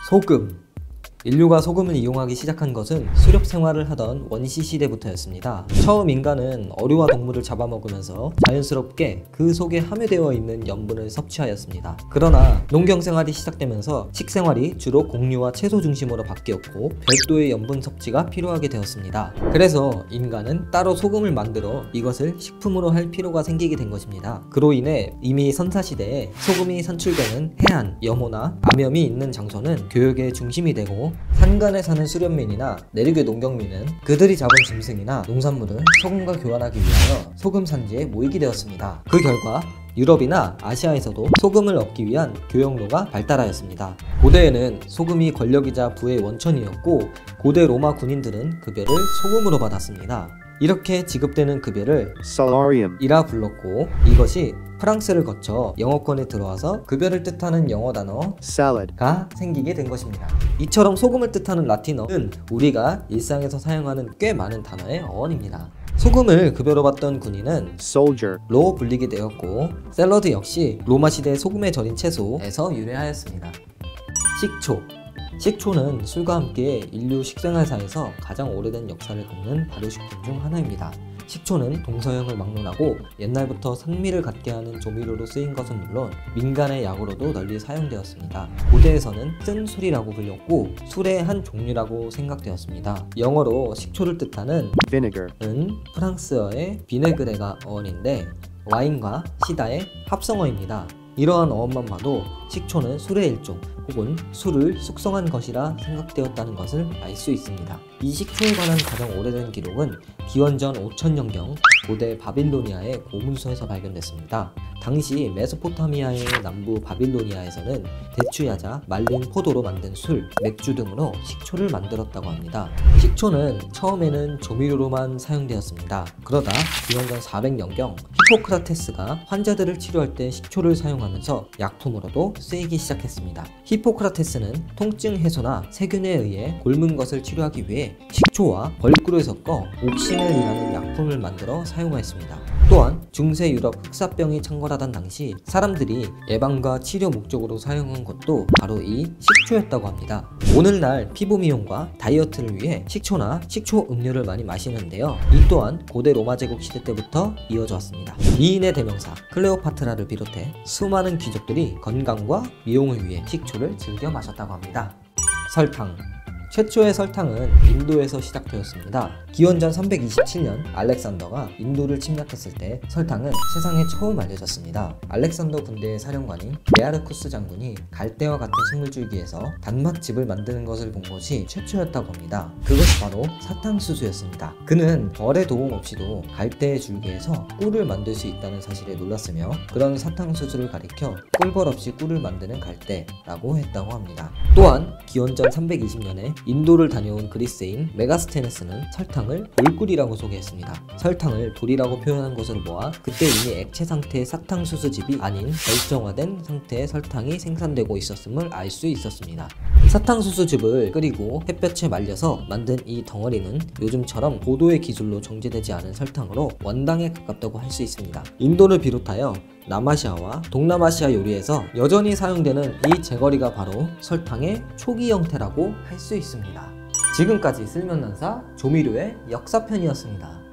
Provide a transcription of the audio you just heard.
소금. 인류가 소금을 이용하기 시작한 것은 수렵 생활을 하던 원시 시대부터였습니다. 처음 인간은 어류와 동물을 잡아먹으면서 자연스럽게 그 속에 함유되어 있는 염분을 섭취하였습니다. 그러나 농경 생활이 시작되면서 식생활이 주로 곡류와 채소 중심으로 바뀌었고 별도의 염분 섭취가 필요하게 되었습니다. 그래서 인간은 따로 소금을 만들어 이것을 식품으로 할 필요가 생기게 된 것입니다. 그로 인해 이미 선사시대에 소금이 산출되는 해안, 염호나 암염이 있는 장소는 교역의 중심이 되고, 산간에 사는 수렵민이나 내륙의 농경민은 그들이 잡은 짐승이나 농산물을 소금과 교환하기 위하여 소금 산지에 모이게 되었습니다. 그 결과 유럽이나 아시아에서도 소금을 얻기 위한 교역로가 발달하였습니다. 고대에는 소금이 권력이자 부의 원천이었고, 고대 로마 군인들은 급여를 소금으로 받았습니다. 이렇게 지급되는 급여를 salarium이라 불렀고, 이것이 프랑스를 거쳐 영어권에 들어와서 급여를 뜻하는 영어 단어 salad가 생기게 된 것입니다. 이처럼 소금을 뜻하는 라틴어는 우리가 일상에서 사용하는 꽤 많은 단어의 어원입니다. 소금을 급여로 받던 군인은 soldier로 불리게 되었고, 샐러드 역시 로마 시대 소금에 절인 채소에서 유래하였습니다. 식초. 식초는 술과 함께 인류 식생활사에서 가장 오래된 역사를 갖는 발효식품 중 하나입니다. 식초는 동서양을 막론하고 옛날부터 산미를 갖게 하는 조미료로 쓰인 것은 물론 민간의 약으로도 널리 사용되었습니다. 고대에서는 쓴 술이라고 불렸고, 술의 한 종류라고 생각되었습니다. 영어로 식초를 뜻하는 vinegar은 프랑스어의 비네그레가 어원인데 와인과 시다의 합성어입니다. 이러한 어원만 봐도 식초는 술의 일종 혹은 술을 숙성한 것이라 생각되었다는 것을 알 수 있습니다. 이 식초에 관한 가장 오래된 기록은 기원전 5000년경 고대 바빌로니아의 고문서에서 발견됐습니다. 당시 메소포타미아의 남부 바빌로니아에서는 대추야자, 말린 포도로 만든 술, 맥주 등으로 식초를 만들었다고 합니다. 식초는 처음에는 조미료로만 사용되었습니다. 그러다 기원전 400년경 히포크라테스가 환자들을 치료할 때 식초를 사용하면서 약품으로도 쓰이기 시작했습니다. 히포크라테스는 통증 해소나 세균에 의해 곪은 것을 치료하기 위해 식초와 벌꿀을 섞어 옥시멜이라는 약품을 만들어 사용하였습니다. 또한 중세 유럽 흑사병이 창궐하던 당시 사람들이 예방과 치료 목적으로 사용한 것도 바로 이 식초였다고 합니다. 오늘날 피부 미용과 다이어트를 위해 식초나 식초 음료를 많이 마시는데요, 이 또한 고대 로마 제국 시대 때부터 이어져 왔습니다. 미인의 대명사 클레오파트라를 비롯해 수많은 귀족들이 건강과 미용을 위해 식초를 즐겨 마셨다고 합니다. 설탕. 최초의 설탕은 인도에서 시작되었습니다. 기원전 327년 알렉산더가 인도를 침략했을 때 설탕은 세상에 처음 알려졌습니다. 알렉산더 군대의 사령관인 레아르쿠스 장군이 갈대와 같은 식물줄기에서 단맛즙을 만드는 것을 본 것이 최초였다고 합니다. 그것이 바로 사탕수수였습니다. 그는 벌의 도움 없이도 갈대의 줄기에서 꿀을 만들 수 있다는 사실에 놀랐으며, 그런 사탕수수를 가리켜 꿀벌 없이 꿀을 만드는 갈대라고 했다고 합니다. 또한 기원전 320년에 인도를 다녀온 그리스인 메가스테네스는 설탕을 돌꿀이라고 소개했습니다. 설탕을 돌이라고 표현한 것으로 보아 그때 이미 액체 상태의 사탕수수즙이 아닌 결정화된 상태의 설탕이 생산되고 있었음을 알 수 있었습니다. 사탕수수즙을 끓이고 햇볕에 말려서 만든 이 덩어리는 요즘처럼 고도의 기술로 정제되지 않은 설탕으로 원당에 가깝다고 할 수 있습니다. 인도를 비롯하여 남아시아와 동남아시아 요리에서 여전히 사용되는 이 제거리가 바로 설탕의 초기 형태라고 할 수 있습니다. 지금까지 쓸면난사 조미료의 역사편이었습니다.